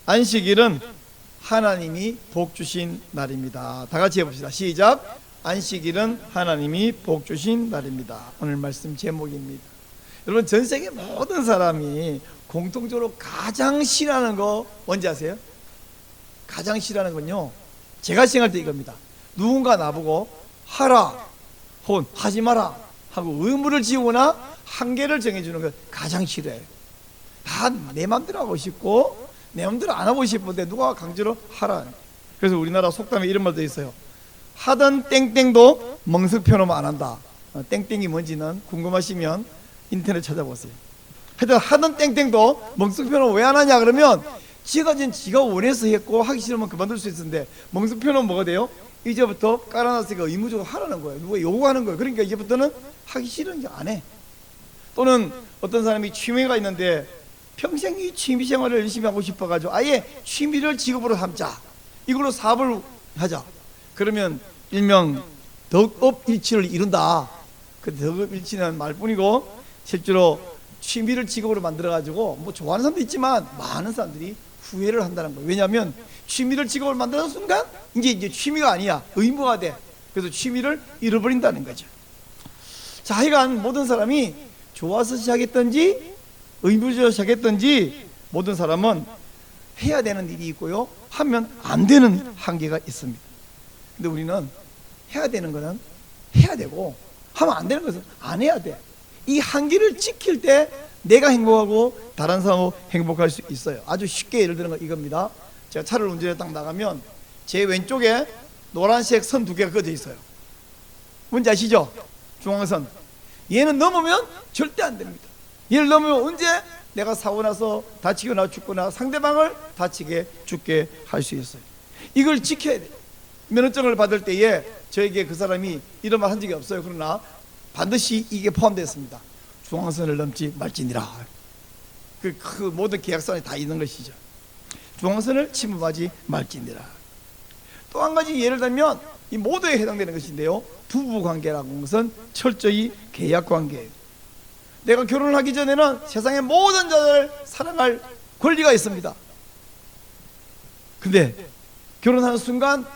안식일은 하나님이 복 주신 날입니다. 다 같이 해봅시다. 시작. 안식일은 하나님이 복 주신 날입니다. 오늘 말씀 제목입니다. 여러분, 전 세계 모든 사람이 공통적으로 가장 싫어하는 거 뭔지 아세요? 가장 싫어하는 건요, 제가 생각할 때 이겁니다. 누군가 나보고 하라 혹은 하지 마라 하고 의무를 지우거나 한계를 정해주는 걸 가장 싫어해요. 다 내 맘대로 하고 싶고 내 맘대로 안 하고 싶은데 누가 강제로 하라. 그래서 우리나라 속담에 이런 말도 있어요. 하던 땡땡도 멍석 펴놓으면 안 한다. 땡땡이 뭔지는 궁금하시면 인터넷 찾아보세요. 하여튼 하던 땡땡도 멍석 펴놓으면 왜 안 하냐 그러면 지가 원해서 했고 하기 싫으면 그만둘 수 있었는데 멍석 펴놓으면 뭐가 돼요? 이제부터 깔아놨으니까 의무적으로 하라는 거예요. 누가 요구하는 거예요. 그러니까 이제부터는 하기 싫으니까 안 해. 또는 어떤 사람이 취미가 있는데 평생 이 취미 생활을 열심히 하고 싶어가지고 아예 취미를 직업으로 삼자, 이걸로 사업을 하자. 그러면 일명 덕업일치를 이룬다. 그 덕업일치는 말뿐이고 실제로 취미를 직업으로 만들어가지고 뭐 좋아하는 사람도 있지만 많은 사람들이 후회를 한다는 거예요. 왜냐하면 취미를 직업을 만드는 순간 이제 취미가 아니야, 의무가 돼. 그래서 취미를 잃어버린다는 거죠. 자, 하여간 모든 사람이 좋아서 시작했든지 의무적으로 시작했든지 모든 사람은 해야 되는 일이 있고요, 하면 안 되는 한계가 있습니다. 근데 우리는 해야 되는 것은 해야 되고 하면 안 되는 것은 안 해야 돼. 이 한계를 지킬 때 내가 행복하고 다른 사람도 행복할 수 있어요. 아주 쉽게 예를 드는 건 이겁니다. 제가 차를 운전해 딱 나가면 제 왼쪽에 노란색 선 2개가 꺼져 있어요. 뭔지 아시죠? 중앙선. 얘는 넘으면 절대 안 됩니다. 얘를 넘으면 언제 내가 사고 나서 다치거나 죽거나 상대방을 다치게 죽게 할 수 있어요. 이걸 지켜야 돼요. 면허증을 받을 때에 저에게 그 사람이 이런 말 한 적이 없어요. 그러나 반드시 이게 포함되어 있습니다. 중앙선을 넘지 말지니라. 그 모든 계약서에 다 있는 것이죠. 중앙선을 침범하지 말지니라. 또 한 가지 예를 들면 이 모두에 해당되는 것인데요, 부부관계라고 하는 것은 철저히 계약관계예요. 내가 결혼을 하기 전에는 세상의 모든 자들을 사랑할 권리가 있습니다. 근데 결혼하는 순간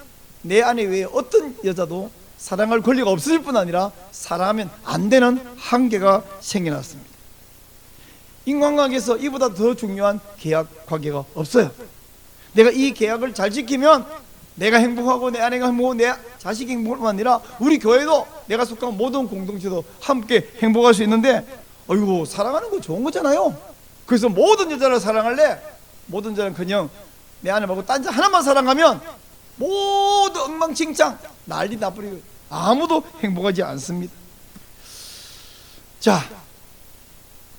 내 아내 외에 어떤 여자도 사랑할 권리가 없을 뿐 아니라 사랑하면 안 되는 한계가 생겨났습니다. 인간관계에서 이보다 더 중요한 계약 관계가 없어요. 내가 이 계약을 잘 지키면 내가 행복하고 내 아내가 행복하고 내 자식이 행복할 뿐 아니라 우리 교회도 내가 속한 모든 공동체도 함께 행복할 수 있는데, 어이구, 사랑하는 거 좋은 거잖아요. 그래서 모든 여자를 사랑할래? 모든 여자는 그냥 내 아내 말고 딴 자 하나만 사랑하면 모두 엉망진창 난리 나버리고 아무도 행복하지 않습니다. 자,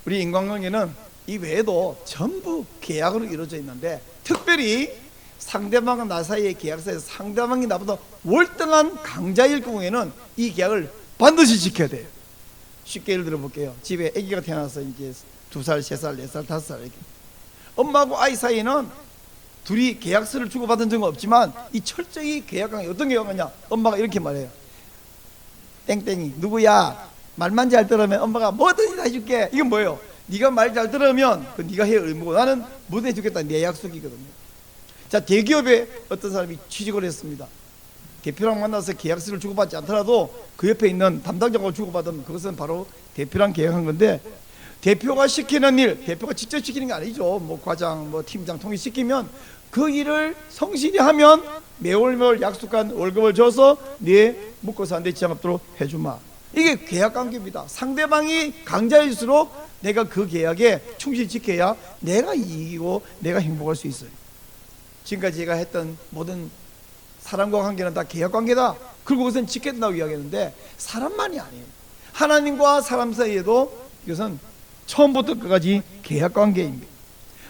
우리 인간관계는 이 외에도 전부 계약으로 이루어져 있는데, 특별히 상대방과 나 사이의 계약서에서 상대방이 나보다 월등한 강자일 경우에는 이 계약을 반드시 지켜야 돼요. 쉽게 예를 들어 볼게요. 집에 아기가 태어나서 이제 2살, 3살, 4살, 5살 이렇게. 엄마하고 아이 사이는 둘이 계약서를 주고받은 적은 없지만 이 철저히 계약관계, 어떤 계약관계냐? 엄마가 이렇게 말해요. 땡땡이 누구야? 말만 잘 들으면 엄마가 뭐든지 다 해줄게. 이건 뭐예요? 네가 말 잘 들으면 그 네가 해야 의무고 나는 뭐든 해주겠다, 내 약속이거든요. 자, 대기업에 어떤 사람이 취직을 했습니다. 대표랑 만나서 계약서를 주고받지 않더라도 그 옆에 있는 담당자가 주고받으면 그것은 바로 대표랑 계약한 건데, 대표가 시키는 일, 대표가 직접 시키는 게 아니죠. 뭐 과장, 뭐 팀장 통일 시키면 그 일을 성실히 하면 매월 약속한 월급을 줘서 네 먹고 사는데 지장 없도록 해주마. 이게 계약관계입니다. 상대방이 강자일수록 내가 그 계약에 충실히 지켜야 내가 이기고 내가 행복할 수 있어요. 지금까지 제가 했던 모든 사람과 관계는 다 계약관계다. 그리고 그것은 지켜야 된다고 이야기했는데, 사람만이 아니에요. 하나님과 사람 사이에도 이것은 처음부터 끝까지 계약관계입니다.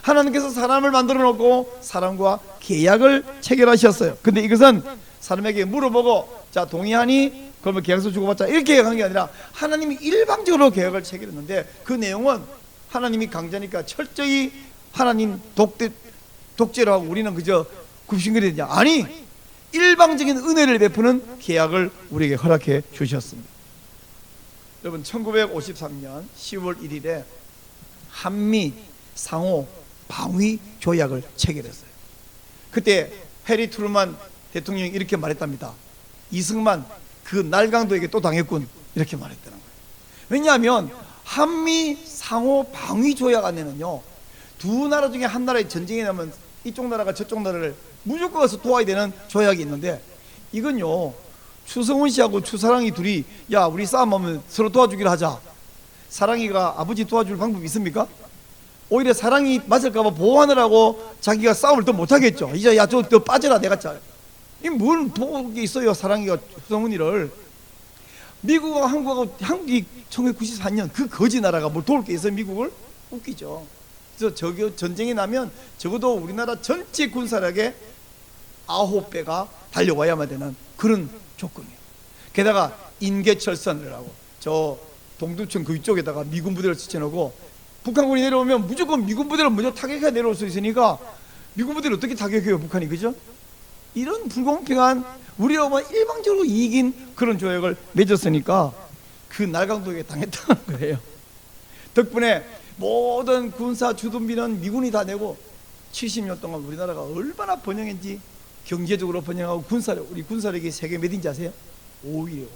하나님께서 사람을 만들어 놓고 사람과 계약을 체결하셨어요. 근데 이것은 사람에게 물어보고 자 동의하니? 그러면 계약서 주고받자 이렇게 계약한 게 아니라 하나님이 일방적으로 계약을 체결했는데, 그 내용은 하나님이 강자니까 철저히 하나님 독재로 하고 우리는 그저 굽신거리느냐? 아니, 일방적인 은혜를 베푸는 계약을 우리에게 허락해 주셨습니다. 여러분, 1953년 10월 1일에 한미 상호 방위 조약을 체결했어요. 그때 해리 트루만 대통령이 이렇게 말했답니다. 이승만 그 날강도에게 또 당했군, 이렇게 말했다는 거예요. 왜냐하면 한미 상호 방위 조약 안에는요, 두 나라 중에 한 나라의 전쟁이 나면 이쪽 나라가 저쪽 나라를 무조건 가서 도와야 되는 조약이 있는데, 이건요, 추성훈 씨하고 추사랑이 둘이 야 우리 싸움하면 서로 도와주기로 하자. 사랑이가 아버지 도와줄 방법이 있습니까? 오히려 사랑이 맞을까봐 보호하느라고 자기가 싸움을 더 못하겠죠. 이제 야 저 더 빠져라 내가 짜. 이뭘 도우게 있어요 사랑이가 추성훈이를. 미국과 한국이 1994년 그 거지 나라가 뭘 도울 게 있어요 미국을? 웃기죠. 그래서 저기 전쟁이 나면 적어도 우리나라 전체 군사력의 9배가 달려와야만 되는 그런 조건이에요. 게다가 인계철선을 하고 저 동두천 그쪽에다가 미군 부대를 지쳐놓고 북한군이 내려오면 무조건 미군 부대를 먼저 타격해 내려올 수 있으니까 미군 부대를 어떻게 타격해요 북한이, 그죠? 이런 불공평한 우리로만 일방적으로 이긴 그런 조약을 맺었으니까 그 날강도에 당했다는 거예요. 덕분에 모든 군사 주둔비는 미군이 다 내고 70년 동안 우리나라가 얼마나 번영했는지, 경제적으로 번영하고 군사력, 우리 군사력이 세계 몇인지 아세요? 5위예요. 5위.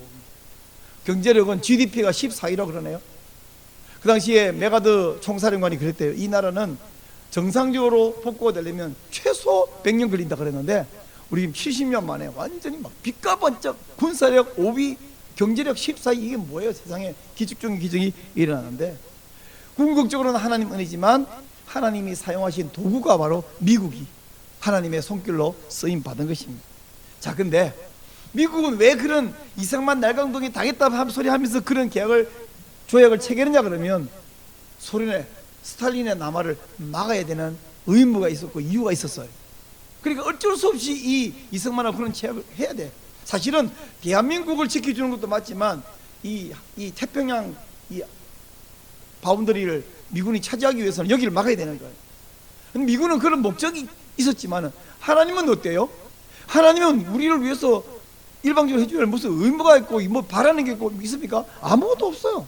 경제력은 GDP가 14위라고 그러네요. 그 당시에 메가드 총사령관이 그랬대요. 이 나라는 정상적으로 복구가 되려면 최소 100년 걸린다 그랬는데 우리 70년 만에 완전히 막 빛과 번쩍 군사력 5위, 경제력 14위, 이게 뭐예요? 세상에 기적 중의 기적이 일어나는데, 궁극적으로는 하나님 은혜지만 하나님이 사용하신 도구가 바로 미국이 하나님의 손길로 쓰임 받은 것입니다. 자, 근데 미국은 왜 그런 이승만 날강동에 당했다 소리 하면서 그런 조약을 체결했냐 그러면 소련의 스탈린의 남하를 막아야 되는 의무가 있었고 이유가 있었어요. 그러니까 어쩔 수 없이 이 이승만하고 그런 체약을 해야 돼. 사실은 대한민국을 지켜주는 것도 맞지만 이 태평양 이 바운더리를 미군이 차지하기 위해서는 여기를 막아야 되는 거예요. 근데 미군은 그런 목적이 있었지만 하나님은 어때요? 하나님은 우리를 위해서 일방적으로 해줘야 할 무슨 의무가 있고 뭐 바라는 게 있습니까? 아무것도 없어요.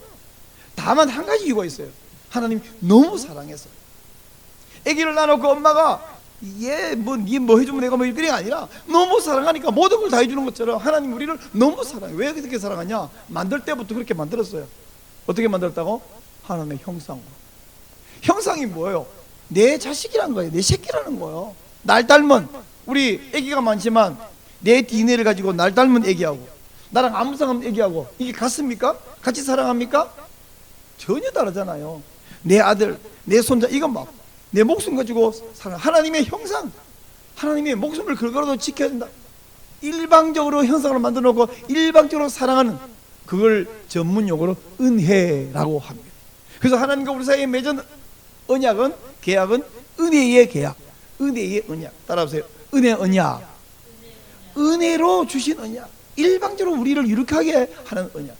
다만 한 가지 이유가 있어요. 하나님이 너무 사랑해서. 아기를 낳아놓고 엄마가 니 뭐 해주면 내가 뭐 이게 아니라 너무 사랑하니까 모든 걸 다 해주는 것처럼 하나님 우리를 너무 사랑해. 왜 그렇게 사랑하냐? 만들 때부터 그렇게 만들었어요. 어떻게 만들었다고? 하나님의 형상으로. 형상이 뭐예요? 내 자식이란 거예요. 내 새끼라는 거예요. 날 닮은, 우리 아기가 많지만 내 DNA를 가지고 날 닮은 아기하고 나랑 아무 상관없는 아기하고 이게 같습니까? 같이 사랑합니까? 전혀 다르잖아요. 내 아들, 내 손자, 이건 막 내 목숨 가지고 사랑. 하나님의 형상, 하나님의 목숨을 걸고라도 지켜야 된다. 일방적으로 형상을 만들어 놓고 일방적으로 사랑하는, 그걸 전문 용어로 은혜라고 합니다. 그래서 하나님과 우리 사이에 맺은 언약은, 계약은 은혜의 계약, 은혜의 언약. 따라하세요. 은혜 언약. 은혜로 주신 언약, 일방적으로 우리를 유력하게 하는 언약.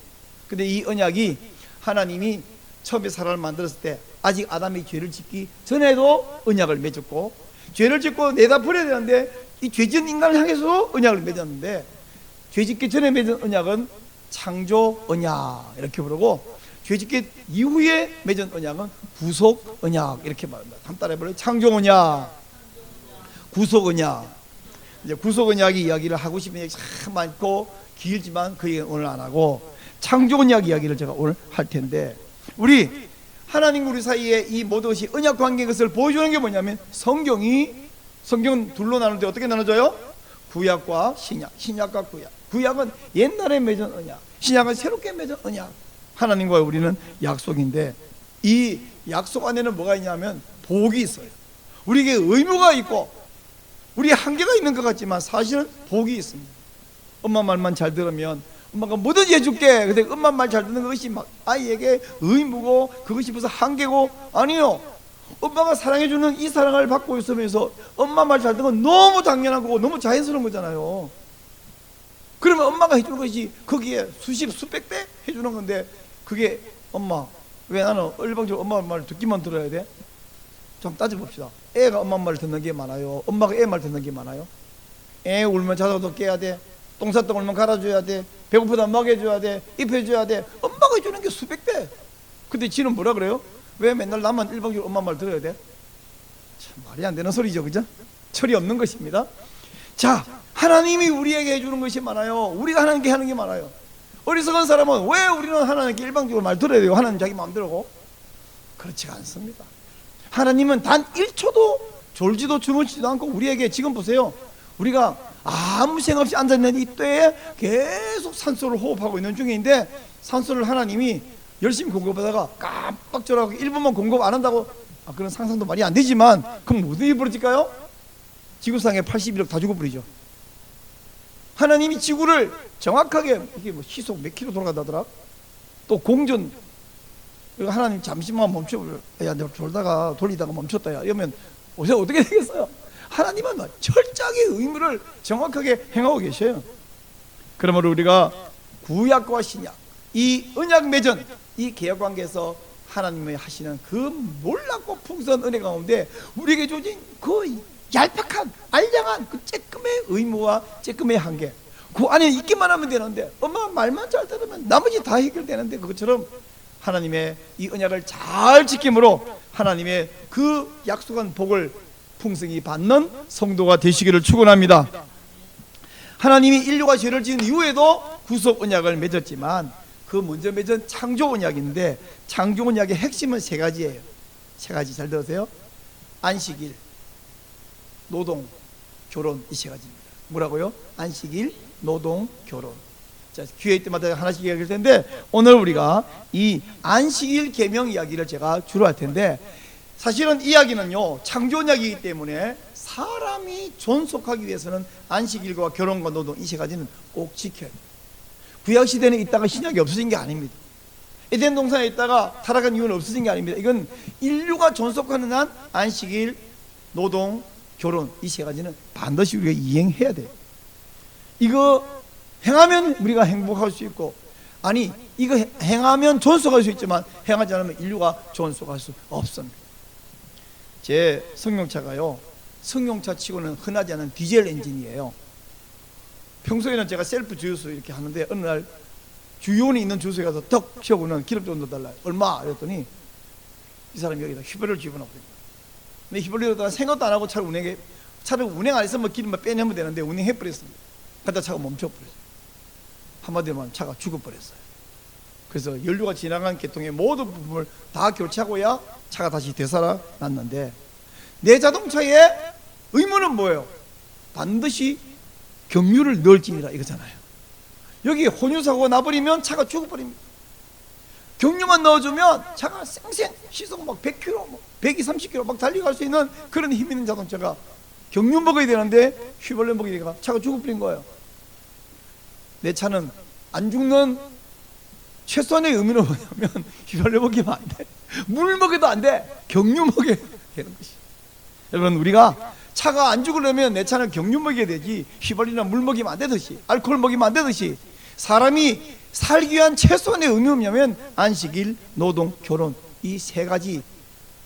근데 이 언약이 하나님이 처음에 사람을 만들었을 때 아직 아담이 죄를 짓기 전에도 언약을 맺었고, 죄를 짓고 내다 버려야 되는데 이 죄짓는 인간을 향해서 언약을 맺었는데, 죄짓기 전에 맺은 언약은 창조 언약 이렇게 부르고, 죄짓기 이후에 맺은 언약은 구속 언약 이렇게 말합니다. 한 따라 해볼래요? 창조 언약, 구속 언약. 이제 구속 언약의 이야기를 하고 싶은 얘기 참 많고 길지만 그 얘기는 오늘 안 하고 창조 언약 이야기를 제가 오늘 할 텐데, 우리 하나님과 우리 사이에 이 모든 것이 언약 관계인 것을 보여주는 게 뭐냐면 성경은 둘로 나누는데 어떻게 나눠져요? 구약과 신약, 신약과 구약. 구약은 옛날에 맺은 언약, 신약은 새롭게 맺은 언약. 하나님과 우리는 약속인데 이 약속 안에는 뭐가 있냐면 복이 있어요. 우리에게 의무가 있고 우리 한계가 있는 것 같지만 사실은 복이 있습니다. 엄마 말만 잘 들으면 엄마가 뭐든지 해줄게. 근데 엄마 말 잘 듣는 것이 막 아이에게 의무고 그것이 무슨 한계고, 아니요. 엄마가 사랑해주는 이 사랑을 받고 있으면서 엄마 말 잘 듣는 건 너무 당연한 거고 너무 자연스러운 거잖아요. 그러면 엄마가 해주는 것이 거기에 수백 배 해주는 건데, 그게 엄마 왜 나는 일방적으로 엄마 말을 듣기만 들어야 돼? 좀 따져봅시다. 애가 엄마 말을 듣는 게 많아요? 엄마가 애 말 듣는 게 많아요? 애 울면 자다도 깨야 돼. 똥 쌌다 울면 갈아줘야 돼. 배고프다 먹여줘야 돼. 입혀줘야 돼. 엄마가 해주는 게 수백 배. 근데 지는 뭐라 그래요? 왜 맨날 나만 일방적으로 엄마 말 들어야 돼? 참 말이 안 되는 소리죠, 그죠? 철이 없는 것입니다. 자, 하나님이 우리에게 해주는 것이 많아요. 우리가 하나님께 하는 게 많아요. 어리석은 사람은 왜 우리는 하나님께 일방적으로 말 들어야 돼요? 하나님 자기 마음대로고. 그렇지가 않습니다. 하나님은 단 1초도 졸지도 주무시지도 않고 우리에게, 지금 보세요, 우리가 아무 생각 없이 앉아있는 이 때에 계속 산소를 호흡하고 있는 중인데, 산소를 하나님이 열심히 공급하다가 깜빡 졸아가고 1분만 공급 안 한다고, 그런 상상도 말이 안 되지만, 그럼 어떻게 벌어질까요? 지구상에 81억 다 죽어버리죠. 하나님이 지구를 정확하게, 이게 뭐 시속 몇 킬로 돌아간다더라? 또 공전, 하나님 잠시만 멈춰버려. 야, 내가 돌리다가 멈췄다. 야, 이러면 어떻게 되겠어요? 하나님은 철저하게 의무를 정확하게 행하고 계셔요. 그러므로 우리가 구약과 신약, 이 언약 맺은 이 개혁 관계에서 하나님이 하시는 그 놀랍고 풍성한 은혜 가운데 우리에게 주어진 그 얄팍한 알량한 그 쬐끔의 의무와 쬐끔의 한계, 그 안에 있기만 하면 되는데, 엄마 말만 잘 들으면 나머지 다 해결되는데, 그것처럼 하나님의 이 언약을 잘 지킴으로 하나님의 그 약속한 복을 풍성히 받는 성도가 되시기를 축원합니다. 하나님이 인류가 죄를 지은 이후에도 구속 언약을 맺었지만, 그 먼저 맺은 창조 언약인데, 창조 언약의 핵심은 세 가지예요. 세 가지 잘 들으세요. 안식일, 노동, 결혼, 이 세 가지입니다. 뭐라고요? 안식일, 노동, 결혼. 자, 기회 때마다 하나씩 이야기할 텐데, 오늘 우리가 이 안식일 계명 이야기를 제가 주로 할 텐데, 사실은 이야기는요 창조 언약이기 때문에 사람이 존속하기 위해서는 안식일과 결혼과 노동, 이 세 가지는 꼭 지켜야 돼요. 구약 시대는 있다가 신약이 없어진 게 아닙니다. 에덴 동산에 있다가 타락한 이유는 없어진 게 아닙니다. 이건 인류가 존속하는 한 안식일, 노동, 결혼, 이 세 가지는 반드시 우리가 이행해야 돼요. 이거 행하면 우리가 행복할 수 있고, 아니 이거 행하면 존속할 수 있지만 행하지 않으면 인류가 존속할 수 없습니다. 제 승용차가요, 승용차 치고는 흔하지 않은 디젤 엔진이에요. 평소에는 제가 셀프 주유소 이렇게 하는데, 어느 날 주유원이 있는 주유소에 가서 턱 치고는 기름 좀 넣어달라. 얼마? 이랬더니 이 사람이 여기다 휘발유를 집어넣거든요. 근데 휘발유에다가 생각도 안 하고 차를 운행 안 했으면 기름만 빼내면 되는데 운행해버렸습니다. 그러다 차가 멈춰버렸어요. 한마디로 말하면 차가 죽어버렸어요. 그래서 연료가 지나간 계통의 모든 부분을 다 교체하고야 차가 다시 되살아났는데, 내 자동차의 의무는 뭐예요? 반드시 경유를 넣을지니라 이거잖아요. 여기 혼유사고가 나버리면 차가 죽어버립니다. 경유만 넣어주면 차가 쌩쌩 시속 막 100km, 120, 30km 막 달려갈 수 있는 그런 힘 있는 자동차가 경유 먹어야 되는데 휘발유 먹이니까 차가 죽어버린 거예요. 내 차는 안 죽는 최소한의 의미는 뭐냐면, 휘발유 먹이면 안 돼, 물 먹여도 안 돼, 경유 먹여야 되는 것이. 여러분, 우리가 차가 안 죽으려면 내 차는 경유 먹여야 되지, 휘발유나 물 먹이면 안 되듯이, 알코올 먹이면 안 되듯이, 사람이 살기 위한 최소한의 의미는 뭐냐면 안식일, 노동, 결혼, 이 세 가지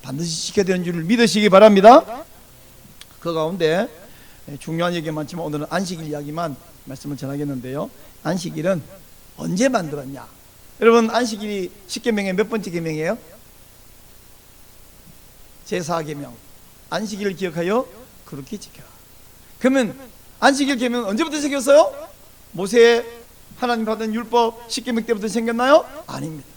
반드시 지켜야 되는 줄을 믿으시기 바랍니다. 그 가운데 중요한 얘기 많지만 오늘은 안식일 이야기만 말씀을 전하겠는데요, 안식일은 언제 만들었냐? 여러분, 안식일이 십계명의 몇 번째 계명이에요? 제4계명. 안식일을 기억하여 그렇게 지켜라. 그러면 안식일 계명은 언제부터 생겼어요? 모세 하나님 받은 율법 십계명 때부터 생겼나요? 아닙니다.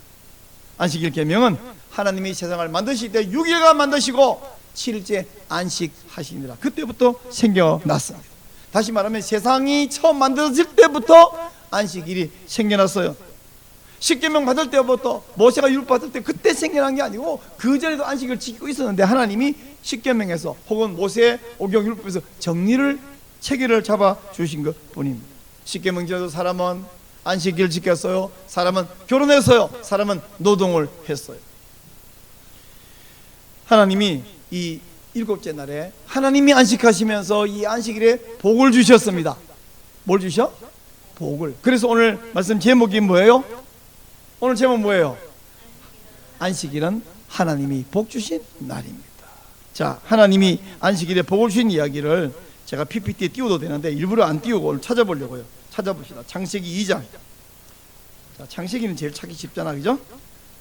안식일 계명은 하나님이 세상을 만드실 때 6일간 만드시고 7일째 안식하시니라, 그때부터 생겨났습니다. 다시 말하면 세상이 처음 만들어질 때부터 안식일이 생겨났어요. 십계명 받을 때부터, 모세가 율법 받을 때 그때 생겨난 게 아니고 그 전에도 안식을 지키고 있었는데, 하나님이 십계명에서 혹은 모세 오경 율법에서 정리를, 체계를 잡아 주신 것 뿐입니다. 십계명 전에도 사람은 안식일을 지켰어요. 사람은 결혼했어요. 사람은 노동을 했어요. 하나님이 이 일곱째 날에 하나님이 안식하시면서 이 안식일에 복을 주셨습니다. 뭘 주셔? 복을. 그래서 오늘 말씀 제목이 뭐예요? 오늘 제목 뭐예요? 안식일은 하나님이 복 주신 날입니다. 자, 하나님이 안식일에 복을 주신 이야기를 제가 PPT에 띄워도 되는데 일부러 안 띄우고 오늘 찾아보려고요. 찾아봅시다. 창세기 2장. 자, 창세기는 제일 찾기 쉽잖아, 그죠?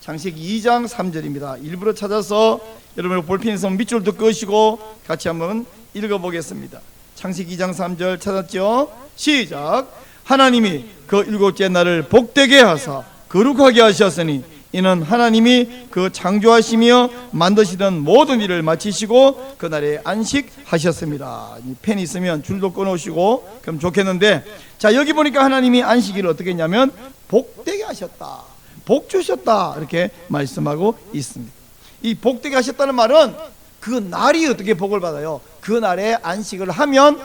창세기 2장 3절입니다. 일부러 찾아서 여러분 볼펜에서 밑줄도 끄시고 같이 한번 읽어보겠습니다. 창세기 2장 3절 찾았죠? 시작. 하나님이 그 일곱째 날을 복되게 하사 거룩하게 하셨으니 이는 하나님이 그 창조하시며 만드시던 모든 일을 마치시고 그날에 안식하셨습니다. 펜이 있으면 줄도 끊으시고 그럼 좋겠는데, 자 여기 보니까 하나님이 안식일을 어떻게 했냐면 복되게 하셨다, 복 주셨다 이렇게 말씀하고 있습니다. 이 복되게 하셨다는 말은 그 날이 어떻게 복을 받아요? 그 날에 안식을 하면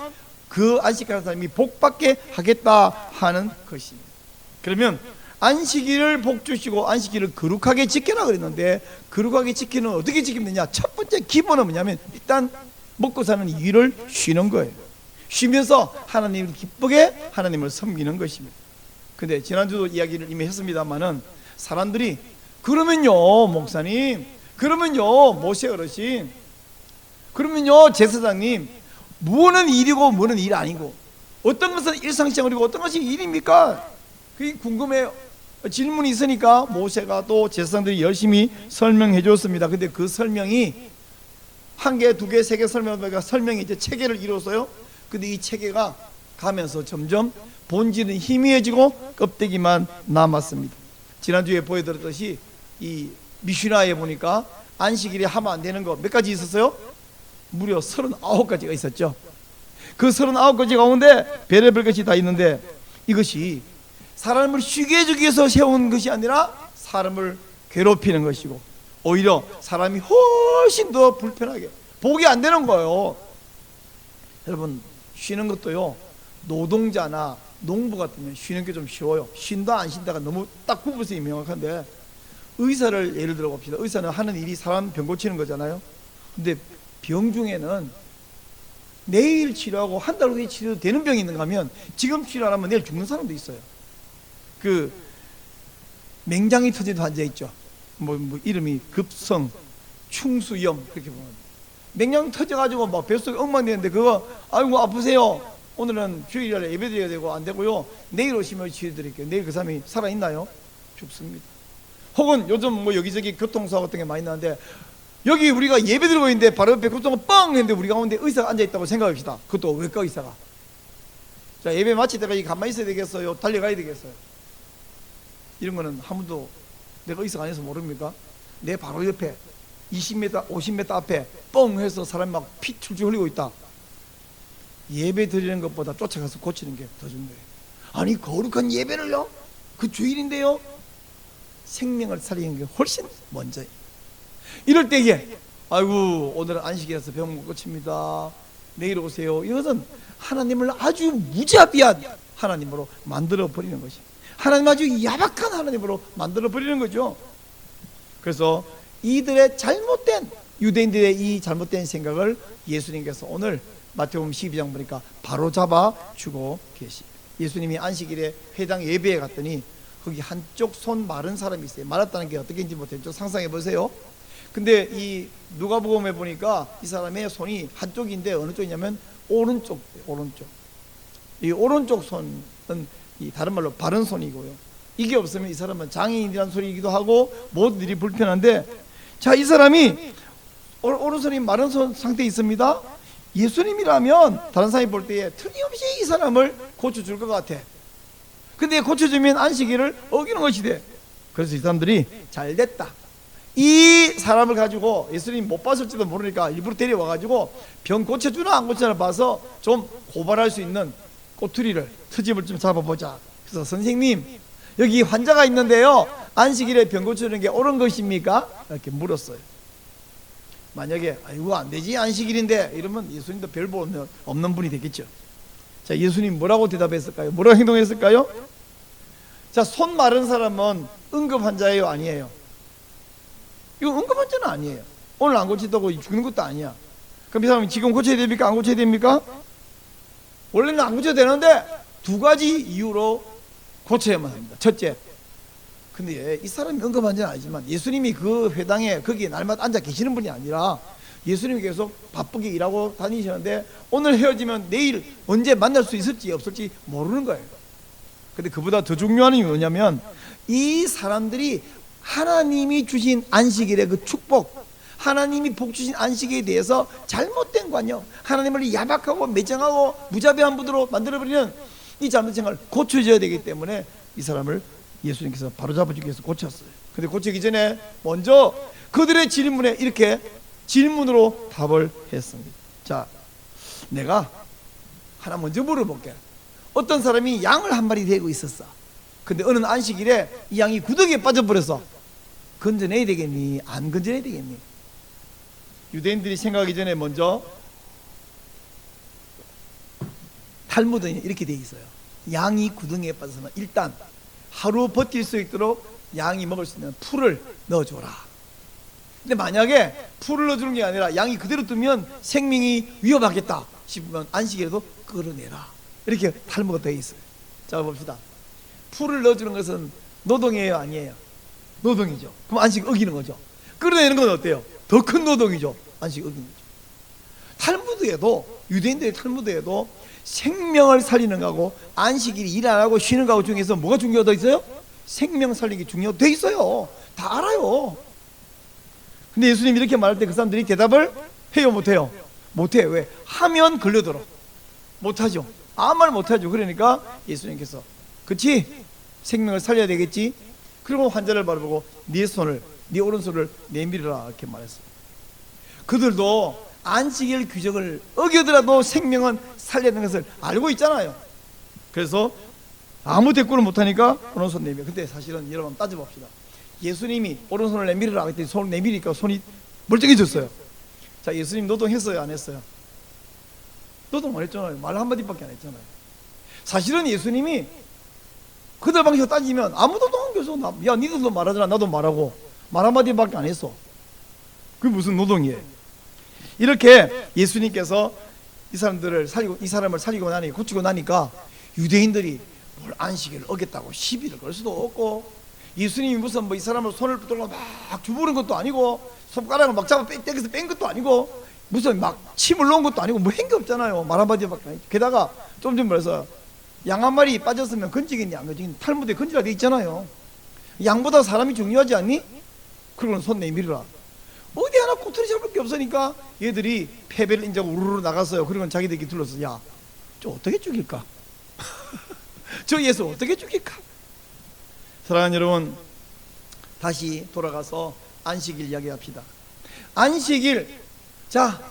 그 안식하는 사람이 복받게 하겠다 하는 것입니다. 그러면 안식일을 복 주시고 안식일을 거룩하게 지켜라 그랬는데, 거룩하게 지키는 어떻게 지키느냐? 첫 번째 기본은 뭐냐면 일단 먹고 사는 일을 쉬는 거예요. 쉬면서 하나님을 기쁘게 하나님을 섬기는 것입니다. 근데 지난주도 이야기를 이미 했습니다마는 사람들이 그러면요 목사님, 그러면요 모세 어르신, 그러면요 제사장님, 뭐는 일이고 뭐는 일 아니고 어떤 것은 일상생활이고 어떤 것이 일입니까? 그게 궁금해요. 질문이 있으니까 모세가 또 제사장들이 열심히 설명해 줬습니다. 근데 그 설명이 한 개, 두 개, 세 개 설명하니까 설명이 이제 체계를 이루었어요. 근데 이 체계가 가면서 점점 본질은 희미해지고 껍데기만 남았습니다. 지난주에 보여드렸듯이 이 미슈나에 보니까 안식일에 하면 안 되는 거 몇 가지 있었어요? 무려 39가지가 있었죠. 그 39가지 가운데 별의별 것이 다 있는데, 이것이 사람을 쉬게 해주기 위해서 세운 것이 아니라 사람을 괴롭히는 것이고 오히려 사람이 훨씬 더 불편하게 복이 안 되는 거예요. 여러분 쉬는 것도요, 노동자나 농부 같으면 쉬는 게 좀 쉬워요. 쉰다 안 쉰다가 너무 딱 구분해서 명확한데, 의사를 예를 들어 봅시다. 의사는 하는 일이 사람 병 고치는 거잖아요. 근데 병 중에는 내일 치료하고 한 달 후에 치료도 되는 병이 있는가 하면 지금 치료 안 하면 내일 죽는 사람도 있어요. 그 맹장이 터진 환자 있죠. 뭐 이름이 급성 충수염 그렇게 보면 맹장 터져가지고 막 뱃속에 엉망되는데 그거 아이고 아프세요. 오늘은 주일날에 예배드려야 되고 안 되고요. 내일 오시면 치료드릴게요. 내일 그 사람이 살아 있나요? 죽습니다. 혹은 요즘 뭐 여기저기 교통사고 같은 게 많이 나는데 여기 우리가 예배드리고 있는데 바로 옆에 교통사고 뻥 했는데 우리 가운데 의사가 앉아 있다고 생각합시다. 그것도 외과 의사가. 자 예배 마칠 때까지 가만히 있어야 되겠어요? 달려가야 되겠어요? 이런 거는 한 번도 내가 의사가 아니어서 모릅니까? 내 바로 옆에 20m, 50m 앞에 뻥 해서 사람이 막 피 출줄 흘리고 있다. 예배 드리는 것보다 쫓아가서 고치는 게 더 좋은 거예요. 아니 거룩한 예배를요? 그 주일인데요? 생명을 살리는 게 훨씬 먼저예요. 이럴 때에 아이고 오늘은 안식이라서 병 고칩니다. 내일 오세요. 이것은 하나님을 아주 무자비한 하나님으로 만들어 버리는 것입니다. 하나님 아주 야박한 하나님으로 만들어 버리는 거죠. 그래서 이들의 잘못된, 유대인들의 이 잘못된 생각을 예수님께서 오늘 마태복음 12장 보니까 바로 잡아 주고 계십니다. 예수님이 안식일에 회당 예배에 갔더니 거기 한쪽 손 마른 사람이 있어요. 말았다는 게 어떻게인지 못했죠. 상상해 보세요. 근데 이 누가복음에 보니까 이 사람의 손이 한쪽인데 어느 쪽이냐면 오른쪽. 이 오른쪽 손은 이 다른 말로 바른 손이고요. 이게 없으면 이 사람은 장애인이라는 소리이기도 하고 모든 일이 불편한데, 자 이 사람이 오른손이 마른 손 상태에 있습니다. 예수님이라면 다른 사람이 볼 때에 틀림없이 이 사람을 고쳐줄 것 같아. 근데 고쳐주면 안식일을 어기는 것이 돼. 그래서 이 사람들이 잘됐다, 이 사람을 가지고 예수님 못 봤을지도 모르니까 일부러 데려와가지고 병 고쳐주나 안 고쳐주나 봐서 좀 고발할 수 있는 꼬투리를, 트집을 좀 잡아보자. 그래서 선생님 여기 환자가 있는데요, 안식일에 병 고쳐주는 게 옳은 것입니까? 이렇게 물었어요. 만약에 아이고 안 되지 안식일인데 이러면 예수님도 별 볼 없는 분이 되겠죠. 자 예수님 뭐라고 대답했을까요? 뭐라고 행동했을까요? 자 손 마른 사람은 응급 환자예요 아니에요? 이거 응급 환자는 아니에요. 오늘 안 고친다고 죽는 것도 아니야. 그럼 이 사람이 지금 고쳐야 됩니까? 안 고쳐야 됩니까? 원래는 안 고쳐야 되는데 두 가지 이유로 고쳐야만 합니다. 첫째, 근데 이 사람이 응급 환자는 아니지만 예수님이 그 회당에 거기에 날마다 앉아 계시는 분이 아니라 예수님이 계속 바쁘게 일하고 다니시는데 오늘 헤어지면 내일 언제 만날 수 있을지 없을지 모르는 거예요. 근데 그보다 더 중요한 이유는 뭐냐면 이 사람들이 하나님이 주신 안식일의 그 축복, 하나님이 복 주신 안식에 대해서 잘못된 관념, 하나님을 야박하고 매정하고 무자비한 분으로 만들어버리는 이 잘못된 생각을 고쳐줘야 되기 때문에 이 사람을 예수님께서 바로잡아주기 위해서 고쳤어요. 근데 고치기 전에 먼저 그들의 질문에 이렇게 질문으로 답을 했습니다. 자, 내가 하나 먼저 물어볼게. 어떤 사람이 양을 한 마리 데리고 있었어. 근데 어느 안식일에 이 양이 구덩이에 빠져버렸어. 건져내야 되겠니? 안 건져내야 되겠니? 유대인들이 생각하기 전에 먼저 탈무드에 이렇게 돼 있어요. 양이 구덩이에 빠져서는 일단 하루 버틸 수 있도록 양이 먹을 수 있는 풀을 넣어줘라. 근데 만약에 풀을 넣어주는 게 아니라 양이 그대로 두면 생명이 위험하겠다 싶으면 안식일에도 끌어내라. 이렇게 탈무드가 되어 있어요. 자, 봅시다. 풀을 넣어주는 것은 노동이에요, 아니에요? 노동이죠. 그럼 안식 어기는 거죠. 끌어내는 건 어때요? 더 큰 노동이죠. 안식 어기는 거죠. 탈무드에도, 유대인들의 탈무드에도 생명을 살리는 거하고 안식일이 일 안 하고 쉬는 거하고 중에서 뭐가 중요하다 있어요? 생명 살리기 중요돼 있어요. 다 알아요. 근데 예수님이 이렇게 말할 때 그 사람들이 대답을 해요, 못해요? 못해요. 왜? 하면 걸려들어. 못하죠. 아무 말 못하죠. 그러니까 예수님께서 그치? 생명을 살려야 되겠지? 그리고 환자를 바라보고 네 오른손을 내밀어라 이렇게 말했어요. 그들도 안식일 규정을 어기더라도 생명은 살려야 되는 것을 알고 있잖아요. 그래서 아무 대꾸를 못하니까 오른손 내밀어. 근데 사실은 여러분 따져봅시다. 예수님이 오른손을 내밀으라 했더니 손을 내밀니까 손이 멀쩡해졌어요. 자, 예수님 노동했어요, 안 했어요? 노동 안 했잖아요. 말 한마디밖에 안 했잖아요. 사실은 예수님이 그들 방식으로 따지면 아무도 노동 안 해서 야, 니들도 말하잖아, 나도 말하고 말 한마디밖에 안 했어. 그게 무슨 노동이에요? 이렇게 예수님께서 이 사람을 살리고 나니 고치고 나니까 유대인들이 뭘 안식일을 어겼다고 시비를 걸 수도 없고, 예수님이 무슨 뭐 이 사람을 손을 붙들고 막 주무른 것도 아니고 손가락을 막 잡아 땡겨서 뺀 것도 아니고 무슨 막 침을 놓은 것도 아니고 뭐 한 게 없잖아요. 말 한마디밖에 아니죠. 게다가 좀 전에 말해서 양 한 마리 빠졌으면 건지겠니 안 건지겠니? 탈무드에 건지라 돼 있잖아요. 양보다 사람이 중요하지 않니? 그러고는 손 내밀어라. 어디 하나 꼬투리 잡을 게 없으니까 얘들이 패배를 인정하고 우르르 나갔어요. 그리고는 자기들끼리 둘러서 야, 저 어떻게 죽일까? 저 예수 어떻게 죽일까? 사랑하는 여러분, 다시 돌아가서 안식일 이야기합시다. 안식일, 자,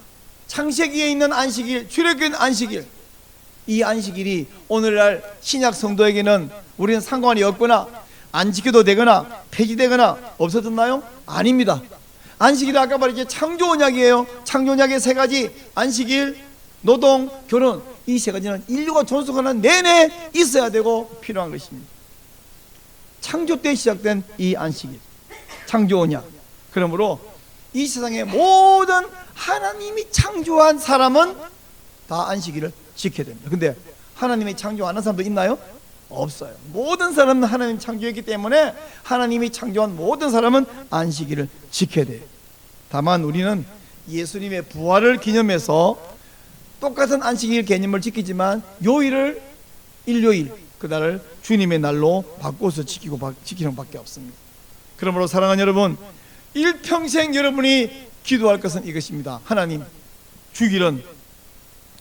창세기에 있는 안식일, 출애굽에 있는 안식일, 이 안식일이 오늘날 신약 성도에게는 우리는 상관이 없거나 안 지켜도 되거나 폐지되거나 없어졌나요? 아닙니다. 안식일은 아까 말했지 창조 언약이에요. 창조 언약의 세 가지, 안식일, 노동, 결혼, 이 세 가지는 인류가 존속하는 내내 있어야 되고 필요한 것입니다. 창조 때 시작된 이 안식일, 창조 언약. 그러므로 이 세상의 모든 하나님이 창조한 사람은 다 안식일을 지켜야 됩니다. 근데 하나님이 창조 안 한 사람도 있나요? 없어요. 모든 사람은 하나님 창조했기 때문에 하나님이 창조한 모든 사람은 안식일을 지켜야 돼요. 다만 우리는 예수님의 부활을 기념해서 똑같은 안식일 개념을 지키지만 요일을 일요일, 그날을 주님의 날로 바꿔서 지키는 밖에 없습니다. 그러므로 사랑하는 여러분, 일평생 여러분이 기도할 것은 이것입니다. 하나님, 주일은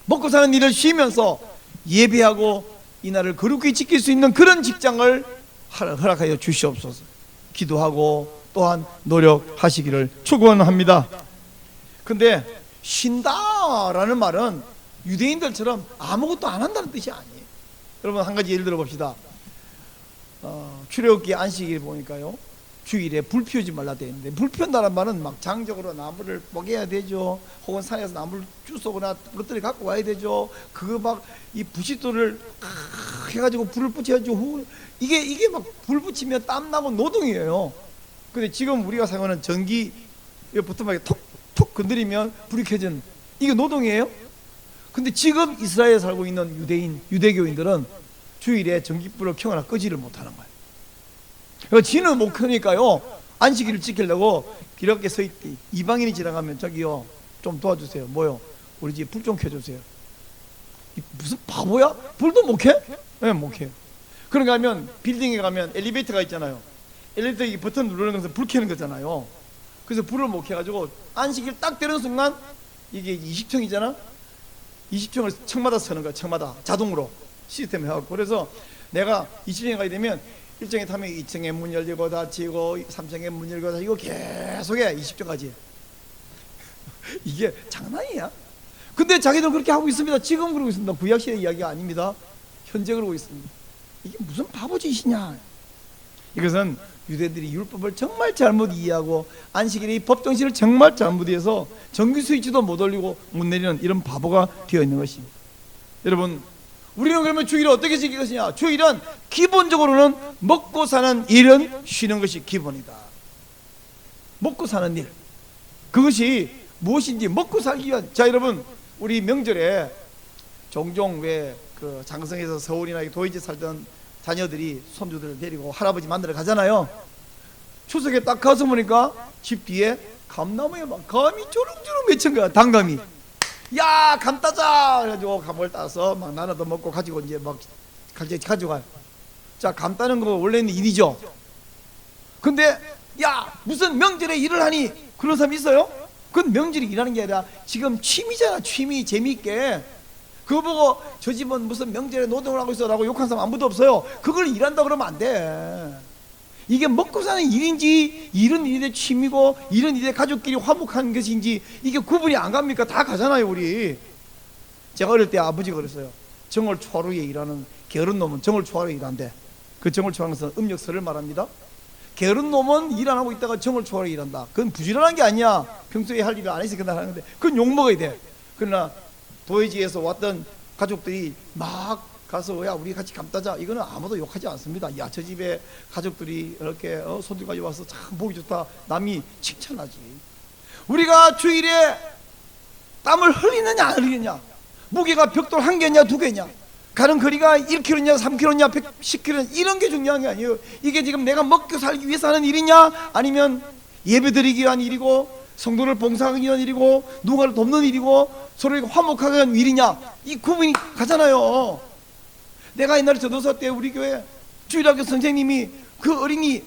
먹고 사는 일을 쉬면서 예배하고 이 날을 거룩히 지킬 수 있는 그런 직장을 허락하여 주시옵소서. 기도하고 또한 노력하시기를 축원합니다. 근데 쉰다라는 말은 유대인들처럼 아무것도 안 한다는 뜻이 아니에요. 여러분, 한 가지 예를 들어 봅시다. 출애굽기 안식일 보니까요, 주일에 불 피우지 말라 되어 있는데, 불 피운다는 말은 막 장적으로 나무를 뽀개야 되죠. 혹은 산에서 나무를 주워거나 그것들을 갖고 와야 되죠. 그거 막 이 부싯돌을 해가지고 불을 붙여야죠. 이게 막 불 붙이면 땀나고 노동이에요. 근데 지금 우리가 사용하는 전기 버튼막에 톡톡 건드리면 불이 켜지는, 이게 노동이에요? 근데 지금 이스라엘에 살고 있는 유대교인들은 주일에 전기불을 켜거나 끄지를 못하는 거예요. 그러니까 지는 못 켜니까요, 안식일을 지키려고 이렇게 서 있디. 이방인이 지나가면 저기요 좀 도와주세요. 뭐요? 우리 집 불 좀 켜주세요. 무슨 바보야? 불도 못 켜? 네, 못 켜요. 그런가 하면 빌딩에 가면 엘리베이터가 있잖아요. 엘리베이터 버튼 누르는 것은 불 켜는 거잖아요. 그래서 불을 못 켜가지고 안식일 딱 되는 순간 이게 20층이잖아. 20층을 층마다 서는 거야. 층마다 자동으로 시스템 해갖고. 그래서 내가 20층에 가게 되면 1층에 타면 2층에 문 열리고 닫히고 3층에 문 열리고 닫히고 계속해 20층까지. 이게 장난이야? 근데 자기들은 그렇게 하고 있습니다. 지금 그러고 있습니다. 구약시대 이야기가 아닙니다. 현재 그러고 있습니다. 이게 무슨 바보짓이냐? 이것은 유대인들이 율법을 정말 잘못 이해하고 안식일의 법정신을 정말 잘못 이해해서 전기 스위치도 못 올리고 못 내리는 이런 바보가 되어 있는 것입니다. 여러분, 우리는 그러면 주일을 어떻게 지킬 것이냐? 주일은 기본적으로는 먹고 사는 일은 쉬는 것이 기본이다. 먹고 사는 일, 그것이 무엇인지 먹고 살기 위한. 자, 여러분, 우리 명절에 종종 왜 그 장성에서 서울이나 도의지 살던 자녀들이 손주들을 데리고 할아버지 만나러 가잖아요. 추석에 딱 가서 보니까 집 뒤에 감나무에 막 감이 주렁주렁 맺힌 거야. 단감이. 야, 감 따자! 그래가지고 감을 따서 막 나눠도 먹고 가지고 이제 막 가져가요. 자, 감 따는 거 원래는 일이죠. 근데 야, 무슨 명절에 일을 하니? 그런 사람이 있어요? 그건 명절에 일하는 게 아니라 지금 취미잖아. 취미, 재미있게. 그거 보고 저 집은 무슨 명절에 노동을 하고 있어 라고 욕하는 사람 아무도 없어요. 그걸 일한다 그러면 안 돼. 이게 먹고 사는 일인지 일은 일의 취미고 일은 일의 가족끼리 화목하는 것인지 이게 구분이 안 갑니까? 다 가잖아요. 우리. 제가 어릴 때 아버지가 그랬어요. 정월 초하루에 일하는 게으른 놈은 정월 초하루에 일한대. 그 정월 초하는 것은 음력설을 말합니다. 게으른 놈은 일 안 하고 있다가 정월 초하루에 일한다. 그건 부지런한 게 아니야. 평소에 할 일을 안 해서 그날 하는데 그건 욕먹어야 돼. 그러나 도회지에서 왔던 가족들이 막 가서 야, 우리 같이 감 따자. 이거는 아무도 욕하지 않습니다. 야, 저 집에 가족들이 이렇게 손주까지 와서 참 보기 좋다. 남이 칭찬하지. 우리가 주일에 땀을 흘리느냐 안 흘리느냐, 무게가 벽돌 1개냐 2개냐, 가는 거리가 1km냐 3km냐 110km냐, 이런 게 중요한 게 아니에요. 이게 지금 내가 먹고 살기 위해서 하는 일이냐, 아니면 예배드리기 위한 일이고 성도를 봉사하기 위한 일이고 누군가를 돕는 일이고 서로 화목하게 하는 일이냐, 이 구분이 가잖아요. 내가 옛날에 전도사 때 우리 교회 주일학교 선생님이 그 어린이,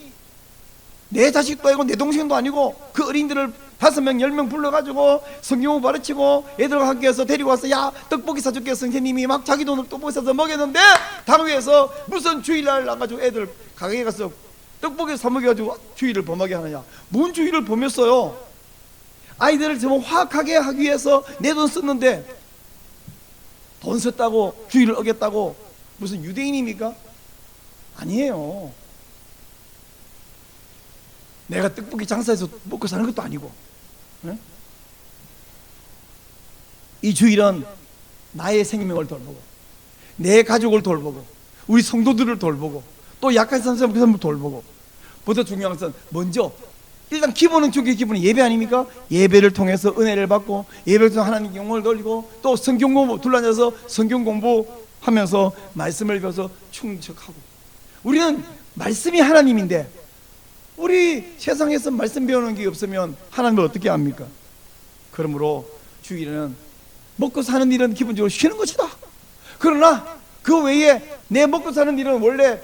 내 자식도 아니고 내 동생도 아니고 그 어린이들을 5명 10명 불러가지고 성경을 가르치고 애들과 함께해서 데리고 와서 야, 떡볶이 사줄게. 선생님이 막 자기 돈을 떡볶이 사서 먹였는데 당위에서 무슨 주일날 나가지고 애들 가게에 가서 떡볶이 사 먹여가지고 주일을 범하게 하느냐. 뭔 주일을 범했어요? 아이들을 좀 화학하게 하기 위해서 내 돈 썼는데 돈 썼다고 주일을 어겼다고 무슨 유대인입니까? 아니에요. 내가 떡볶이 장사해서 먹고 사는 것도 아니고. 네? 이 주일은 나의 생명을 돌보고 내 가족을 돌보고 우리 성도들을 돌보고 또 약한 사람 그 사람을 돌보고, 보다 중요한 것은 먼저 일단 기본은 기본은 예배 아닙니까? 예배를 통해서 은혜를 받고 예배를 통해서 하나님 영광을 돌리고 또 성경 공부 둘러앉아서 성경 공부하면서 말씀을 배워서 충족하고. 우리는 말씀이 하나님인데 우리 세상에서 말씀 배우는 게 없으면 하나님을 어떻게 압니까? 그러므로 주일에는 먹고 사는 일은 기본적으로 쉬는 것이다. 그러나 그 외에 내 먹고 사는 일은 원래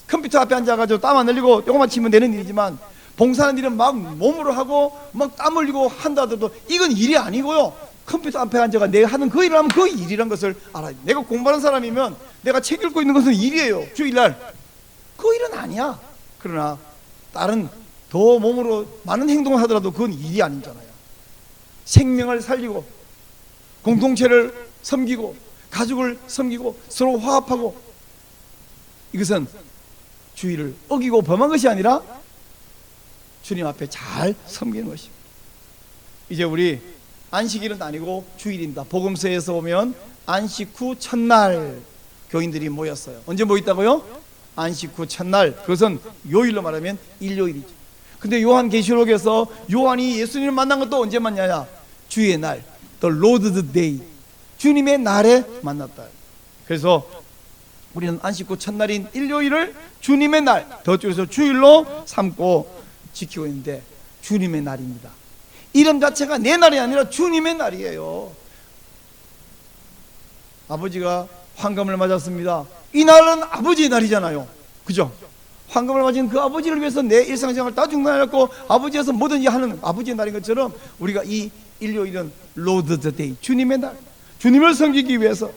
컴퓨터 앞에 앉아가지고 땀 안 흘리고 요거만 치면 되는 일이지만 봉사하는 일은 막 몸으로 하고 막 땀 흘리고 한다 하더라도 이건 일이 아니고요. 컴퓨터 앞에 앉아가 내가 하는 그 일을 하면 그 일이란 것을 알아야 돼. 내가 공부하는 사람이면 내가 책 읽고 있는 것은 일이에요. 주일날 그 일은 아니야. 그러나 다른 더 몸으로 많은 행동을 하더라도 그건 일이 아니잖아요. 생명을 살리고 공동체를 섬기고 가족을 섬기고 서로 화합하고, 이것은 주의를 어기고 범한 것이 아니라 주님 앞에 잘 섬기는 것입니다. 이제 우리 안식일은 아니고 주일입니다. 복음서에서 보면 안식 후 첫날 교인들이 모였어요. 언제 모였다고요? 안식 후 첫날. 그것은 요일로 말하면 일요일이죠. 근데 요한계시록에서 요한이 예수님을 만난 것도 언제 만나냐? 주의 날, the Lord's Day, 주님의 날에 만났다. 그래서 우리는 안식 후 첫날인 일요일을 주님의 날, 더 줄여서 주일로 삼고 지키고 있는데 주님의 날입니다. 이름 자체가 내 날이 아니라 주님의 날이에요. 아버지가 환갑을 맞았습니다. 이 날은 아버지의 날이잖아요. 그죠? 황금을 가진 그 아버지를 위해서 내 일상생활을 다 중단해놓고 아버지에서 뭐든지 하는 아버지의 날인 것처럼 우리가 이 일요일은 로드 더 데이, 주님의 날, 주님을 섬기기 위해서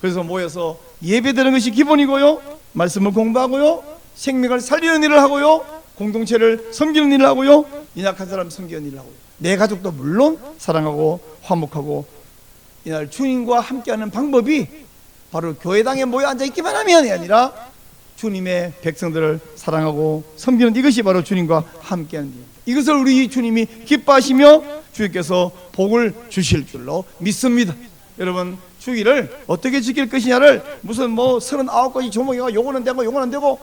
그래서 모여서 예배드리는 것이 기본이고요, 말씀을 공부하고요, 생명을 살리는 일을 하고요, 공동체를 섬기는 일을 하고요, 연약한 사람 섬기는 일을 하고요, 내 가족도 물론 사랑하고 화목하고 이날 주님과 함께하는 방법이 바로 교회당에 모여 앉아있기만 하면이 아니라 주님의 백성들을 사랑하고 섬기는 이것이 바로 주님과 함께하는 일. 이것을 우리 주님이 기뻐하시며 주님께서 복을 주실 줄로 믿습니다. 여러분, 주일을 어떻게 지킬 것이냐를 무슨 39가지 조목이가 요거는 되고 요거는 안 되고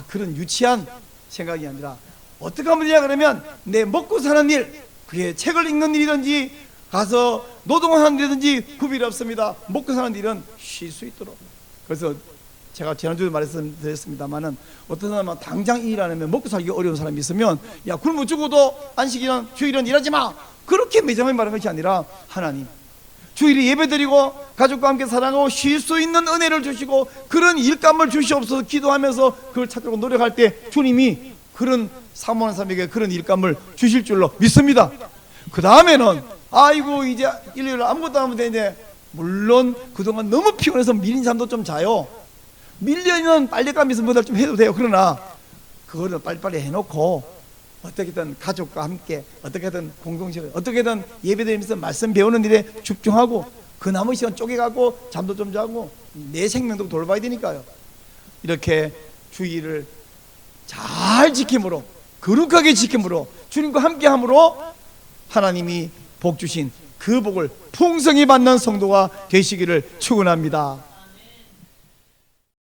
그런 유치한 생각이 아니라 어떻게 하면 되냐 그러면 내 먹고 사는 일, 그게 책을 읽는 일이든지 가서 노동하는 일이든지 구별이 없습니다. 먹고 사는 일은 쉴 수 있도록. 그래서 제가 지난주에 말씀드렸습니다만은 어떤 사람은 당장 일 안 하면 먹고 살기 어려운 사람이 있으면 야 굶어 죽어도 안식일은 주일은 일하지 마, 그렇게 매정하게 말하는 것이 아니라 하나님 주일에 예배드리고 가족과 함께 사랑하고 쉴 수 있는 은혜를 주시고 그런 일감을 주시옵소서 기도하면서 그걸 찾으려고 노력할 때 주님이 그런 사모하는 사람에게 그런 일감을 주실 줄로 믿습니다. 그 다음에는 아이고 이제 일요일 아무것도 안 하면 되는데, 물론 그동안 너무 피곤해서 밀린 잠도 좀 자요. 밀려있는 빨랫감이 있으면 뭐다 좀 해도 돼요. 그러나 그거를 빨리빨리 해놓고 어떻게든 가족과 함께 어떻게든 공동체를 어떻게든 예배드리면서 말씀 배우는 일에 집중하고 그 남은 시간 쪼개갖고 잠도 좀 자고 내 생명도 돌봐야 되니까요. 이렇게 주의를 잘 지킴으로, 거룩하게 지킴으로, 주님과 함께함으로 하나님이 복 주신 그 복을 풍성히 받는 성도가 되시기를 축원합니다.